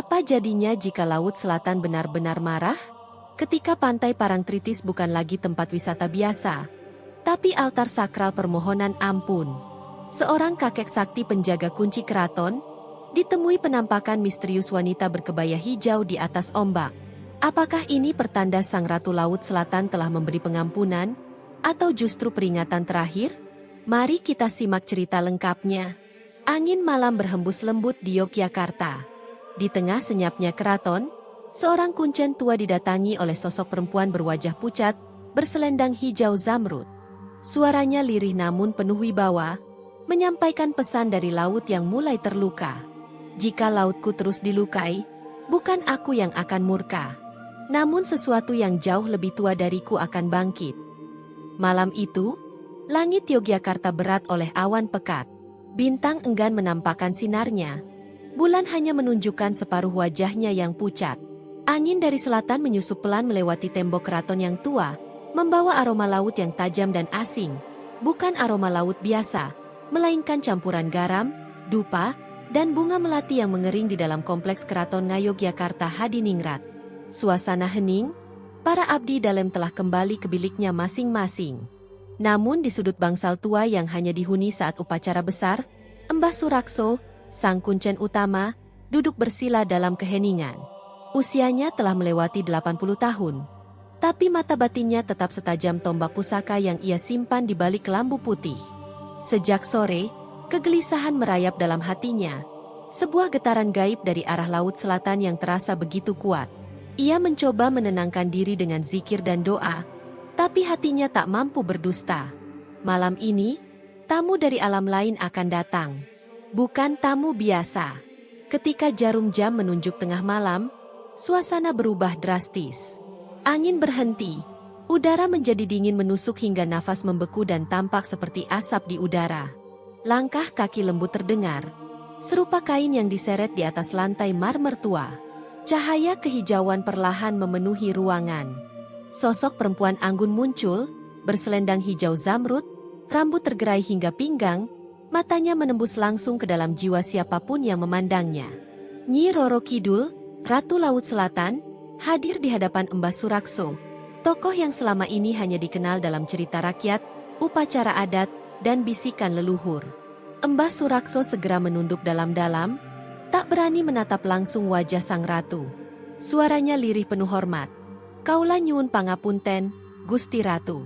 Apa jadinya jika Laut Selatan benar-benar marah? Ketika pantai Parangtritis bukan lagi tempat wisata biasa, tapi altar sakral permohonan ampun. Seorang kakek sakti penjaga kunci keraton, ditemui penampakan misterius wanita berkebaya hijau di atas ombak. Apakah ini pertanda Sang Ratu Laut Selatan telah memberi pengampunan, atau justru peringatan terakhir? Mari kita simak cerita lengkapnya. Angin malam berhembus lembut di Yogyakarta. Di tengah senyapnya keraton, seorang kuncen tua didatangi oleh sosok perempuan berwajah pucat, berselendang hijau zamrud. Suaranya lirih namun penuh wibawa, menyampaikan pesan dari laut yang mulai terluka. Jika lautku terus dilukai, bukan aku yang akan murka, namun sesuatu yang jauh lebih tua dariku akan bangkit. Malam itu, langit Yogyakarta berat oleh awan pekat. Bintang enggan menampakkan sinarnya. Bulan hanya menunjukkan separuh wajahnya yang pucat. Angin dari selatan menyusup pelan melewati tembok keraton yang tua, membawa aroma laut yang tajam dan asing. Bukan aroma laut biasa, melainkan campuran garam, dupa, dan bunga melati yang mengering di dalam kompleks keraton Ngayogyakarta Hadiningrat. Suasana hening, para abdi dalam telah kembali ke biliknya masing-masing. Namun di sudut bangsal tua yang hanya dihuni saat upacara besar, Mbah Surakso, sang kuncen utama, duduk bersila dalam keheningan. Usianya telah melewati 80 tahun. Tapi mata batinnya tetap setajam tombak pusaka yang ia simpan di balik kelambu putih. Sejak sore, kegelisahan merayap dalam hatinya. Sebuah getaran gaib dari arah laut selatan yang terasa begitu kuat. Ia mencoba menenangkan diri dengan zikir dan doa, tapi hatinya tak mampu berdusta. Malam ini, tamu dari alam lain akan datang. Bukan tamu biasa. Ketika jarum jam menunjuk tengah malam, suasana berubah drastis. Angin berhenti, udara menjadi dingin menusuk hingga nafas membeku dan tampak seperti asap di udara. Langkah kaki lembut terdengar, serupa kain yang diseret di atas lantai marmer tua. Cahaya kehijauan perlahan memenuhi ruangan. Sosok perempuan anggun muncul, berselendang hijau zamrud, rambut tergerai hingga pinggang, matanya menembus langsung ke dalam jiwa siapapun yang memandangnya. Nyi Roro Kidul, Ratu Laut Selatan, hadir di hadapan Mbah Surakso, tokoh yang selama ini hanya dikenal dalam cerita rakyat, upacara adat, dan bisikan leluhur. Mbah Surakso segera menunduk dalam-dalam, tak berani menatap langsung wajah sang ratu. Suaranya lirih penuh hormat. "Kaula nyuwun pangapunten, Gusti Ratu.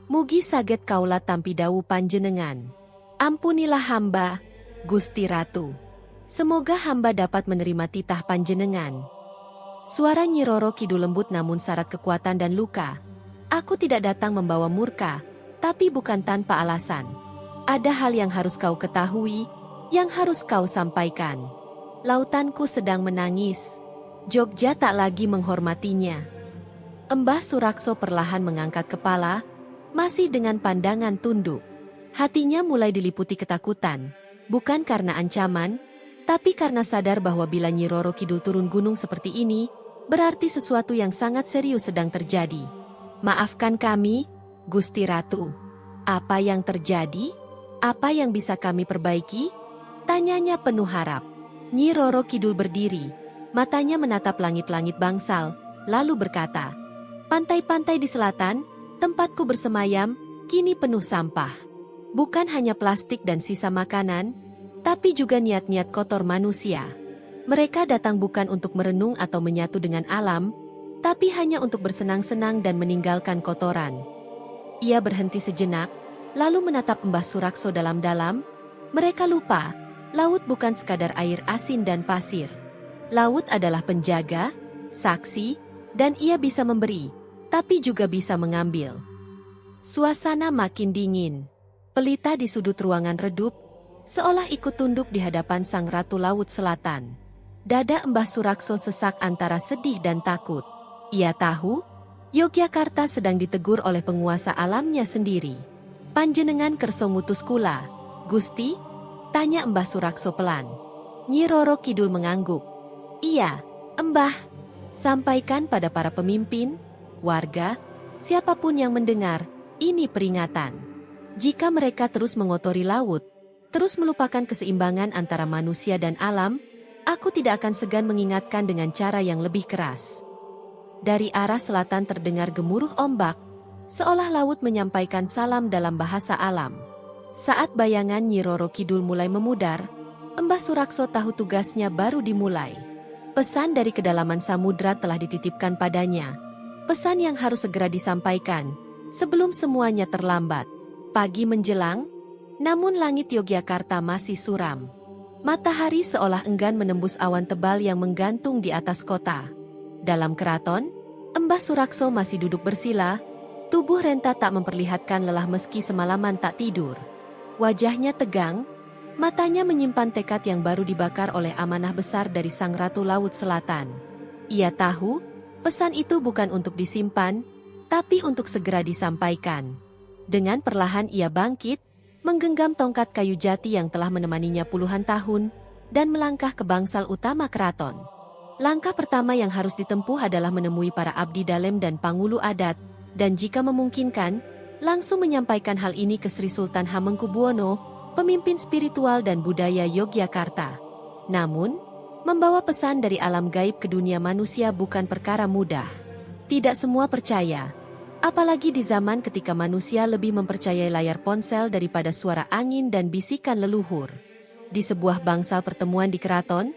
Mugi saget kaula tampi dawu panjenengan. Ampunilah hamba, Gusti Ratu. Semoga hamba dapat menerima titah panjenengan." Suara Nyi Roro Kidul lembut namun syarat kekuatan dan luka. "Aku tidak datang membawa murka, tapi bukan tanpa alasan. Ada hal yang harus kau ketahui, yang harus kau sampaikan. Lautanku sedang menangis. Jogja tak lagi menghormatinya." Mbah Surakso perlahan mengangkat kepala, masih dengan pandangan tunduk. Hatinya mulai diliputi ketakutan, bukan karena ancaman, tapi karena sadar bahwa bila Nyi Roro Kidul turun gunung seperti ini, berarti sesuatu yang sangat serius sedang terjadi. "Maafkan kami, Gusti Ratu. Apa yang terjadi? Apa yang bisa kami perbaiki?" tanyanya penuh harap. Nyi Roro Kidul berdiri, matanya menatap langit-langit bangsal, lalu berkata, "Pantai-pantai di selatan, tempatku bersemayam, kini penuh sampah. Bukan hanya plastik dan sisa makanan, tapi juga niat-niat kotor manusia. Mereka datang bukan untuk merenung atau menyatu dengan alam, tapi hanya untuk bersenang-senang dan meninggalkan kotoran." Ia berhenti sejenak, lalu menatap Mbah Surakso dalam-dalam. Mereka lupa, laut bukan sekadar air asin dan pasir. Laut adalah penjaga, saksi, dan ia bisa memberi, tapi juga bisa mengambil. Suasana makin dingin. Pelita di sudut ruangan redup, seolah ikut tunduk di hadapan Sang Ratu Laut Selatan. Dada Mbah Surakso sesak antara sedih dan takut. Ia tahu, Yogyakarta sedang ditegur oleh penguasa alamnya sendiri. "Panjenengan kerso ngutus kula, Gusti?" tanya Mbah Surakso pelan. Nyi Roro Kidul mengangguk. "Iya, Mbah. Sampaikan pada para pemimpin, warga, siapapun yang mendengar, ini peringatan. Jika mereka terus mengotori laut, terus melupakan keseimbangan antara manusia dan alam, Aku tidak akan segan mengingatkan dengan cara yang lebih keras. Dari arah selatan terdengar gemuruh ombak, seolah laut menyampaikan salam dalam bahasa alam. Saat bayangan Nyi Roro Kidul mulai memudar, Mbah Surakso tahu tugasnya baru dimulai. Pesan dari kedalaman samudra telah dititipkan padanya. Pesan yang harus segera disampaikan, sebelum semuanya terlambat. Pagi menjelang, namun langit Yogyakarta masih suram. Matahari seolah enggan menembus awan tebal yang menggantung di atas kota. Dalam keraton, Mbah Surakso masih duduk bersila, tubuh renta tak memperlihatkan lelah meski semalaman tak tidur. Wajahnya tegang, matanya menyimpan tekad yang baru dibakar oleh amanah besar dari Sang Ratu Laut Selatan. Ia tahu, pesan itu bukan untuk disimpan, tapi untuk segera disampaikan. Dengan perlahan ia bangkit, menggenggam tongkat kayu jati yang telah menemaninya puluhan tahun, dan melangkah ke bangsal utama keraton. Langkah pertama yang harus ditempuh adalah menemui para abdi dalem dan pangulu adat, dan jika memungkinkan, langsung menyampaikan hal ini ke Sri Sultan Hamengkubuwono, pemimpin spiritual dan budaya Yogyakarta. Namun, membawa pesan dari alam gaib ke dunia manusia bukan perkara mudah. Tidak semua percaya, apalagi di zaman ketika manusia lebih mempercayai layar ponsel daripada suara angin dan bisikan leluhur. Di sebuah bangsal pertemuan di keraton,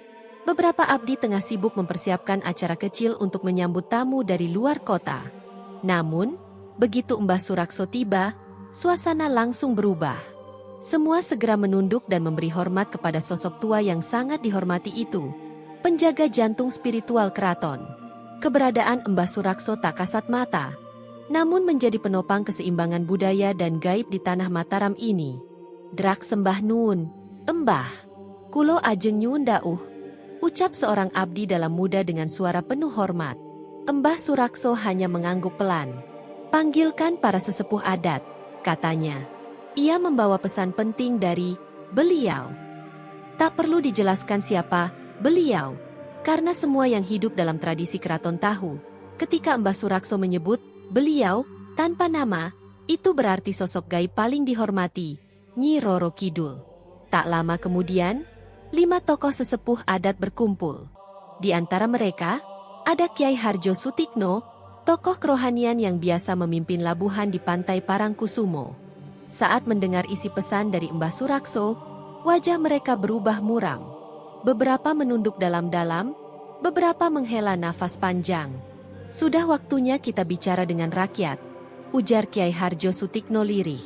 beberapa abdi tengah sibuk mempersiapkan acara kecil untuk menyambut tamu dari luar kota. Namun, begitu Mbah Surakso tiba, suasana langsung berubah. Semua segera menunduk dan memberi hormat kepada sosok tua yang sangat dihormati itu, penjaga jantung spiritual keraton. Keberadaan Mbah Surakso tak kasat mata, namun menjadi penopang keseimbangan budaya dan gaib di tanah Mataram ini. Drak sembah nuwun, Mbah. Kulo ajeng nyuwun dauh, ucap seorang abdi dalam muda dengan suara penuh hormat. Mbah Surakso hanya mengangguk pelan. Panggilkan para sesepuh adat, katanya. Ia membawa pesan penting dari beliau. Tak perlu dijelaskan siapa beliau, karena semua yang hidup dalam tradisi keraton tahu, ketika Mbah Surakso menyebut beliau tanpa nama, itu berarti sosok gaib paling dihormati, Nyi Roro Kidul. Tak lama kemudian, 5 tokoh sesepuh adat berkumpul. Di antara mereka, ada Kiai Harjo Sutikno, tokoh kerohanian yang biasa memimpin labuhan di pantai Parangkusumo. Saat mendengar isi pesan dari Mbah Surakso, wajah mereka berubah muram. Beberapa menunduk dalam-dalam, beberapa menghela nafas panjang. Sudah waktunya kita bicara dengan rakyat, ujar Kiai Harjo Sutikno lirih.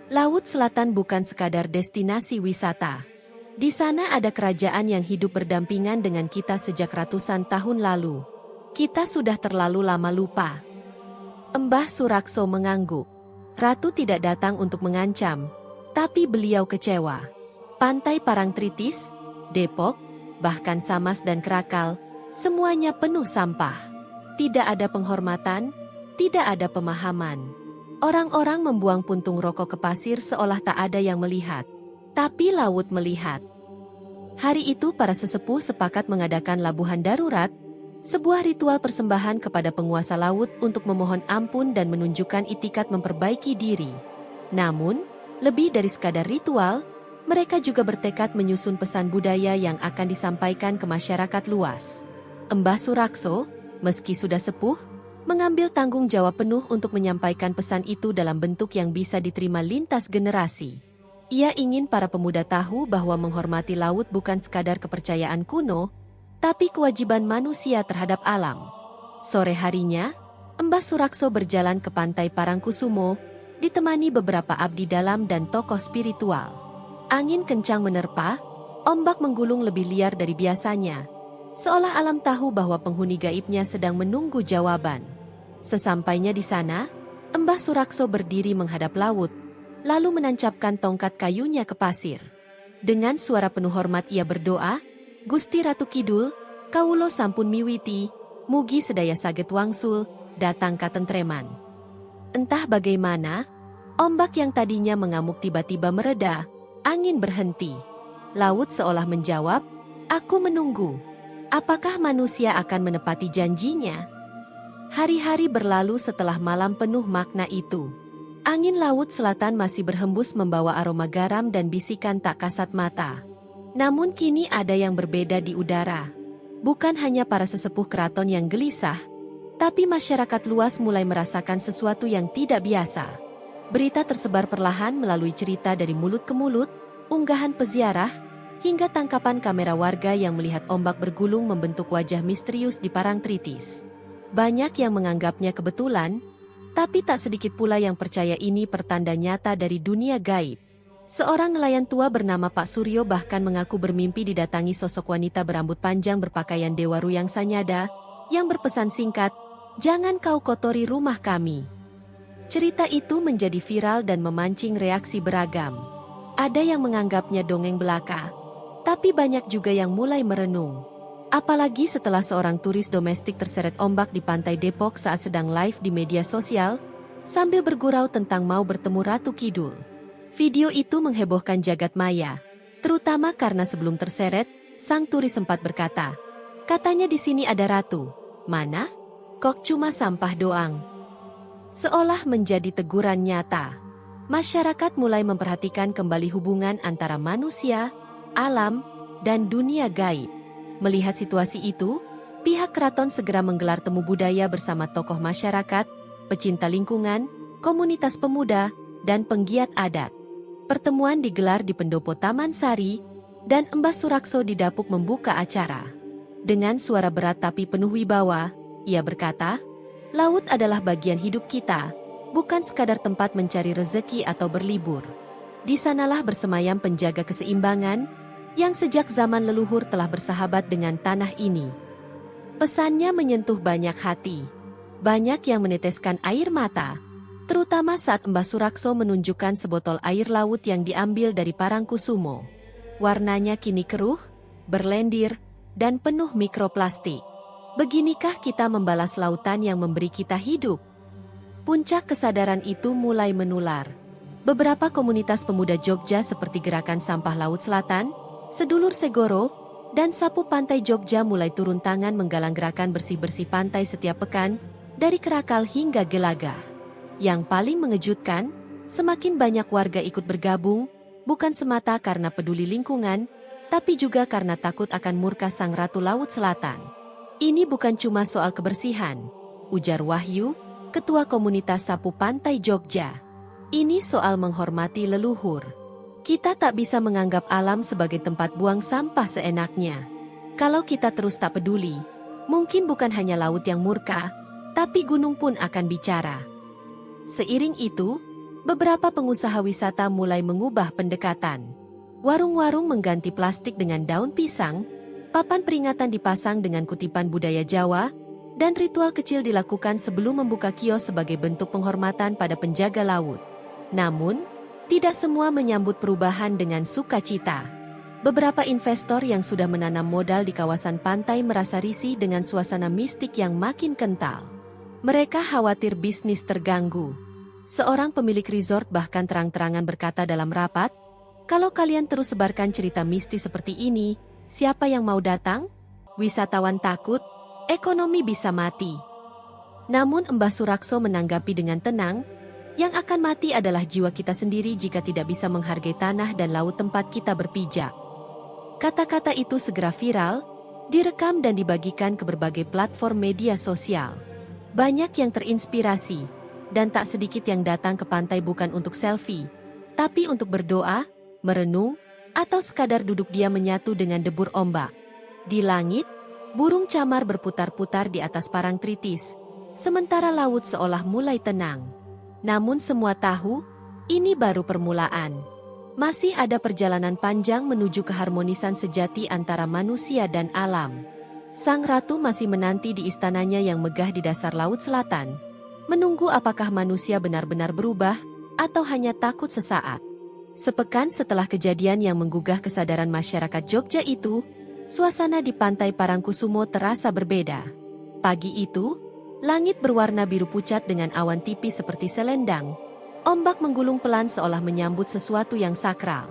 Laut Selatan bukan sekadar destinasi wisata. Di sana ada kerajaan yang hidup berdampingan dengan kita sejak ratusan tahun lalu. Kita sudah terlalu lama lupa. Mbah Surakso mengangguk. Ratu tidak datang untuk mengancam, tapi beliau kecewa. Pantai Parangtritis, Depok, bahkan Samas dan Krakal, semuanya penuh sampah. Tidak ada penghormatan, tidak ada pemahaman. Orang-orang membuang puntung rokok ke pasir seolah tak ada yang melihat. Tapi laut melihat. Hari itu para sesepuh sepakat mengadakan labuhan darurat, sebuah ritual persembahan kepada penguasa laut untuk memohon ampun dan menunjukkan itikat memperbaiki diri. Namun, lebih dari sekadar ritual, mereka juga bertekad menyusun pesan budaya yang akan disampaikan ke masyarakat luas. Mbah Surakso, meski sudah sepuh, mengambil tanggung jawab penuh untuk menyampaikan pesan itu dalam bentuk yang bisa diterima lintas generasi. Ia ingin para pemuda tahu bahwa menghormati laut bukan sekadar kepercayaan kuno, tapi kewajiban manusia terhadap alam. Sore harinya, Mbah Surakso berjalan ke pantai Parangkusumo, ditemani beberapa abdi dalam dan tokoh spiritual. Angin kencang menerpa, ombak menggulung lebih liar dari biasanya, seolah alam tahu bahwa penghuni gaibnya sedang menunggu jawaban. Sesampainya di sana, Mbah Surakso berdiri menghadap laut, lalu menancapkan tongkat kayunya ke pasir. Dengan suara penuh hormat ia berdoa, Gusti Ratu Kidul, kawulo sampun miwiti, mugi sedaya saget wangsul, datang katentreman. Entah bagaimana, ombak yang tadinya mengamuk tiba-tiba mereda, angin berhenti. Laut seolah menjawab, aku menunggu. Apakah manusia akan menepati janjinya? Hari-hari berlalu setelah malam penuh makna itu. Angin Laut Selatan masih berhembus membawa aroma garam dan bisikan tak kasat mata. Namun kini ada yang berbeda di udara. Bukan hanya para sesepuh keraton yang gelisah, tapi masyarakat luas mulai merasakan sesuatu yang tidak biasa. Berita tersebar perlahan melalui cerita dari mulut ke mulut, unggahan peziarah, hingga tangkapan kamera warga yang melihat ombak bergulung membentuk wajah misterius di Parangtritis. Banyak yang menganggapnya kebetulan, tapi tak sedikit pula yang percaya ini pertanda nyata dari dunia gaib. Seorang nelayan tua bernama Pak Suryo bahkan mengaku bermimpi didatangi sosok wanita berambut panjang berpakaian Dewa Ruyang Sanyada, yang berpesan singkat, "Jangan kau kotori rumah kami." Cerita itu menjadi viral dan memancing reaksi beragam. Ada yang menganggapnya dongeng belaka, tapi banyak juga yang mulai merenung. Apalagi setelah seorang turis domestik terseret ombak di pantai Depok saat sedang live di media sosial, sambil bergurau tentang mau bertemu Ratu Kidul. Video itu menghebohkan jagat maya, terutama karena sebelum terseret, sang turis sempat berkata, "Katanya di sini ada ratu. Mana? Kok cuma sampah doang?" Seolah menjadi teguran nyata. Masyarakat mulai memperhatikan kembali hubungan antara manusia, alam, dan dunia gaib. Melihat situasi itu, pihak keraton segera menggelar temu budaya bersama tokoh masyarakat, pecinta lingkungan, komunitas pemuda, dan penggiat adat. Pertemuan digelar di Pendopo Taman Sari, dan Mbah Surakso didapuk membuka acara. Dengan suara berat tapi penuh wibawa, ia berkata, "Laut adalah bagian hidup kita, bukan sekadar tempat mencari rezeki atau berlibur. Di sanalah bersemayam penjaga keseimbangan, yang sejak zaman leluhur telah bersahabat dengan tanah ini." Pesannya menyentuh banyak hati. Banyak yang meneteskan air mata, terutama saat Mbah Surakso menunjukkan sebotol air laut yang diambil dari Parangkusumo. Warnanya kini keruh, berlendir, dan penuh mikroplastik. Beginikah kita membalas lautan yang memberi kita hidup? Puncak kesadaran itu mulai menular. Beberapa komunitas pemuda Jogja seperti Gerakan Sampah Laut Selatan, Sedulur Segoro, dan Sapu Pantai Jogja mulai turun tangan menggalang gerakan bersih-bersih pantai setiap pekan, dari Kerakal hingga Gelagah. Yang paling mengejutkan, semakin banyak warga ikut bergabung, bukan semata karena peduli lingkungan, tapi juga karena takut akan murka Sang Ratu Laut Selatan. "Ini bukan cuma soal kebersihan," ujar Wahyu, Ketua Komunitas Sapu Pantai Jogja. "Ini soal menghormati leluhur. Kita tak bisa menganggap alam sebagai tempat buang sampah seenaknya. Kalau kita terus tak peduli, mungkin bukan hanya laut yang murka, tapi gunung pun akan bicara." Seiring itu, beberapa pengusaha wisata mulai mengubah pendekatan. Warung-warung mengganti plastik dengan daun pisang, papan peringatan dipasang dengan kutipan budaya Jawa, dan ritual kecil dilakukan sebelum membuka kios sebagai bentuk penghormatan pada penjaga laut. Namun, tidak semua menyambut perubahan dengan sukacita. Beberapa investor yang sudah menanam modal di kawasan pantai merasa risih dengan suasana mistik yang makin kental. Mereka khawatir bisnis terganggu. Seorang pemilik resort bahkan terang-terangan berkata dalam rapat, "Kalau kalian terus sebarkan cerita mistis seperti ini, siapa yang mau datang? Wisatawan takut, ekonomi bisa mati." Namun Mbah Surakso menanggapi dengan tenang, "Yang akan mati adalah jiwa kita sendiri jika tidak bisa menghargai tanah dan laut tempat kita berpijak." Kata-kata itu segera viral, direkam dan dibagikan ke berbagai platform media sosial. Banyak yang terinspirasi, dan tak sedikit yang datang ke pantai bukan untuk selfie, tapi untuk berdoa, merenung, atau sekadar duduk diam menyatu dengan debur ombak. Di langit, burung camar berputar-putar di atas Parangtritis, sementara laut seolah mulai tenang. Namun semua tahu, ini baru permulaan. Masih ada perjalanan panjang menuju keharmonisan sejati antara manusia dan alam. Sang Ratu masih menanti di istananya yang megah di dasar Laut Selatan, menunggu apakah manusia benar-benar berubah, atau hanya takut sesaat. Sepekan setelah kejadian yang menggugah kesadaran masyarakat Jogja itu, suasana di pantai Parangkusumo terasa berbeda. Pagi itu, langit berwarna biru pucat dengan awan tipis seperti selendang. Ombak menggulung pelan seolah menyambut sesuatu yang sakral.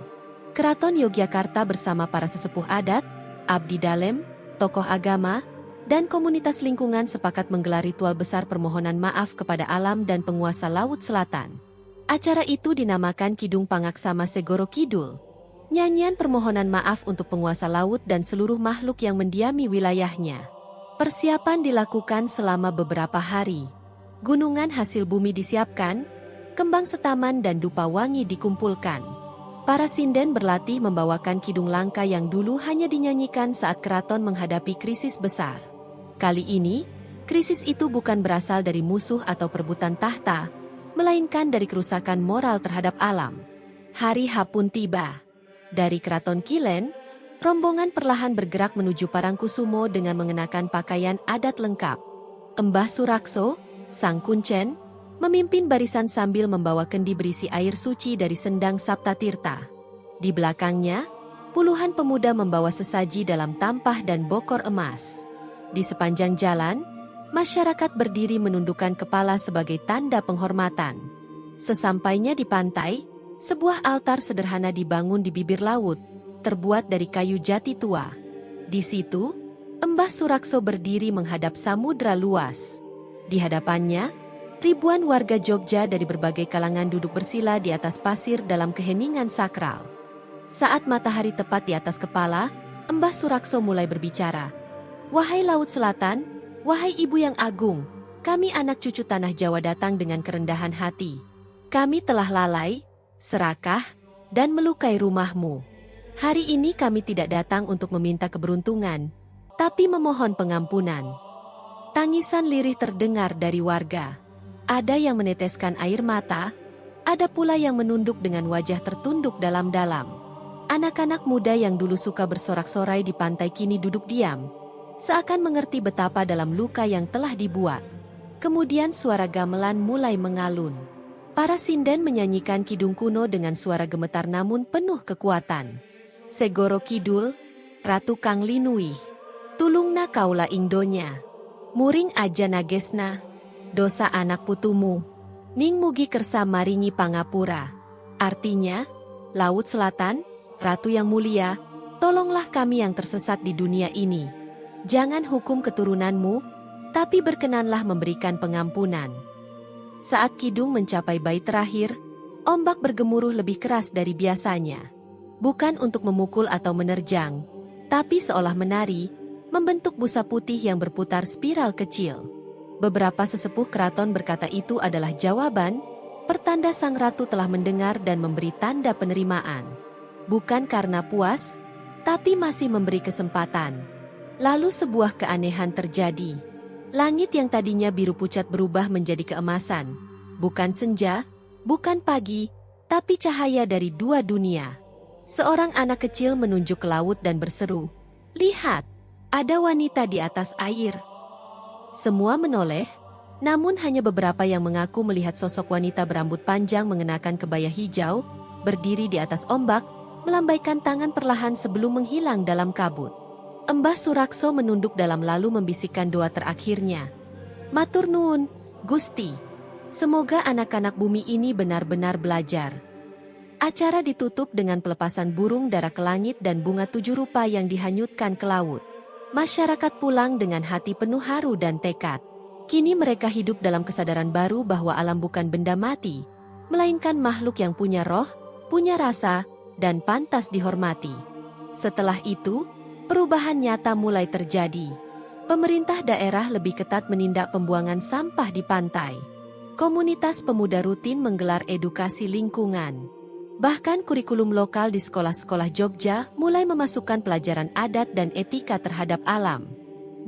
Keraton Yogyakarta bersama para sesepuh adat, abdi dalem, tokoh agama, dan komunitas lingkungan sepakat menggelar ritual besar permohonan maaf kepada alam dan penguasa Laut Selatan. Acara itu dinamakan Kidung Pangaksama Segoro Kidul. Nyanyian permohonan maaf untuk penguasa laut dan seluruh makhluk yang mendiami wilayahnya. Persiapan dilakukan selama beberapa hari. Gunungan hasil bumi disiapkan, kembang setaman dan dupa wangi dikumpulkan. Para sinden berlatih membawakan kidung langka yang dulu hanya dinyanyikan saat keraton menghadapi krisis besar. Kali ini, krisis itu bukan berasal dari musuh atau perebutan tahta, melainkan dari kerusakan moral terhadap alam. Hari H pun tiba. Dari Keraton Kilen, rombongan perlahan bergerak menuju Parangkusumo dengan mengenakan pakaian adat lengkap. Embah Surakso, Sang Kuncen, memimpin barisan sambil membawa kendi berisi air suci dari sendang Saptatirta. Di belakangnya, puluhan pemuda membawa sesaji dalam tampah dan bokor emas. Di sepanjang jalan, masyarakat berdiri menundukkan kepala sebagai tanda penghormatan. Sesampainya di pantai, sebuah altar sederhana dibangun di bibir laut, terbuat dari kayu jati tua. Di situ, Embah Surakso berdiri menghadap samudra luas. Di hadapannya, ribuan warga Jogja dari berbagai kalangan duduk bersila di atas pasir dalam keheningan sakral. Saat matahari tepat di atas kepala, Embah Surakso mulai berbicara. "Wahai Laut Selatan, wahai Ibu yang Agung, kami anak cucu Tanah Jawa datang dengan kerendahan hati. Kami telah lalai, serakah, dan melukai rumahmu. Hari ini kami tidak datang untuk meminta keberuntungan, tapi memohon pengampunan." Tangisan lirih terdengar dari warga. Ada yang meneteskan air mata, ada pula yang menunduk dengan wajah tertunduk dalam-dalam. Anak-anak muda yang dulu suka bersorak-sorai di pantai kini duduk diam, seakan mengerti betapa dalam luka yang telah dibuat. Kemudian suara gamelan mulai mengalun. Para sinden menyanyikan kidung kuno dengan suara gemetar namun penuh kekuatan. "Segoro Kidul, Ratu Kang Linuih, tulungna kaula ing donya. Muring aja nagesna, dosa anak putumu. Ning mugi kersa maringi pangapura." Artinya, Laut Selatan, Ratu yang mulia, tolonglah kami yang tersesat di dunia ini. Jangan hukum keturunanmu, tapi berkenanlah memberikan pengampunan. Saat kidung mencapai bait terakhir, ombak bergemuruh lebih keras dari biasanya. Bukan untuk memukul atau menerjang, tapi seolah menari, membentuk busa putih yang berputar spiral kecil. Beberapa sesepuh keraton berkata itu adalah jawaban, pertanda sang ratu telah mendengar dan memberi tanda penerimaan. Bukan karena puas, tapi masih memberi kesempatan. Lalu sebuah keanehan terjadi. Langit yang tadinya biru pucat berubah menjadi keemasan. Bukan senja, bukan pagi, tapi cahaya dari dua dunia. Seorang anak kecil menunjuk ke laut dan berseru, "Lihat, ada wanita di atas air." Semua menoleh, namun hanya beberapa yang mengaku melihat sosok wanita berambut panjang mengenakan kebaya hijau, berdiri di atas ombak, melambaikan tangan perlahan sebelum menghilang dalam kabut. Embah Surakso menunduk dalam lalu membisikkan doa terakhirnya. "Matur nuwun, Gusti. Semoga anak-anak bumi ini benar-benar belajar." Acara ditutup dengan pelepasan burung dara ke langit dan bunga 7 rupa yang dihanyutkan ke laut. Masyarakat pulang dengan hati penuh haru dan tekad. Kini mereka hidup dalam kesadaran baru bahwa alam bukan benda mati, melainkan makhluk yang punya roh, punya rasa, dan pantas dihormati. Setelah itu, perubahan nyata mulai terjadi. Pemerintah daerah lebih ketat menindak pembuangan sampah di pantai. Komunitas pemuda rutin menggelar edukasi lingkungan. Bahkan kurikulum lokal di sekolah-sekolah Jogja mulai memasukkan pelajaran adat dan etika terhadap alam.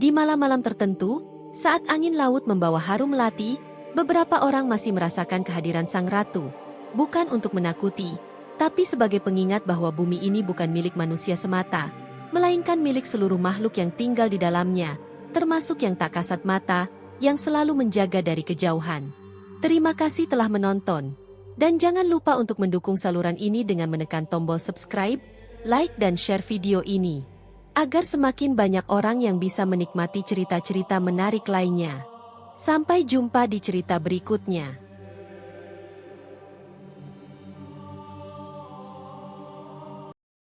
Di malam-malam tertentu, saat angin laut membawa harum melati, beberapa orang masih merasakan kehadiran sang ratu. Bukan untuk menakuti, tapi sebagai pengingat bahwa bumi ini bukan milik manusia semata, melainkan milik seluruh makhluk yang tinggal di dalamnya, termasuk yang tak kasat mata, yang selalu menjaga dari kejauhan. Terima kasih telah menonton. Dan jangan lupa untuk mendukung saluran ini dengan menekan tombol subscribe, like dan share video ini. Agar semakin banyak orang yang bisa menikmati cerita-cerita menarik lainnya. Sampai jumpa di cerita berikutnya.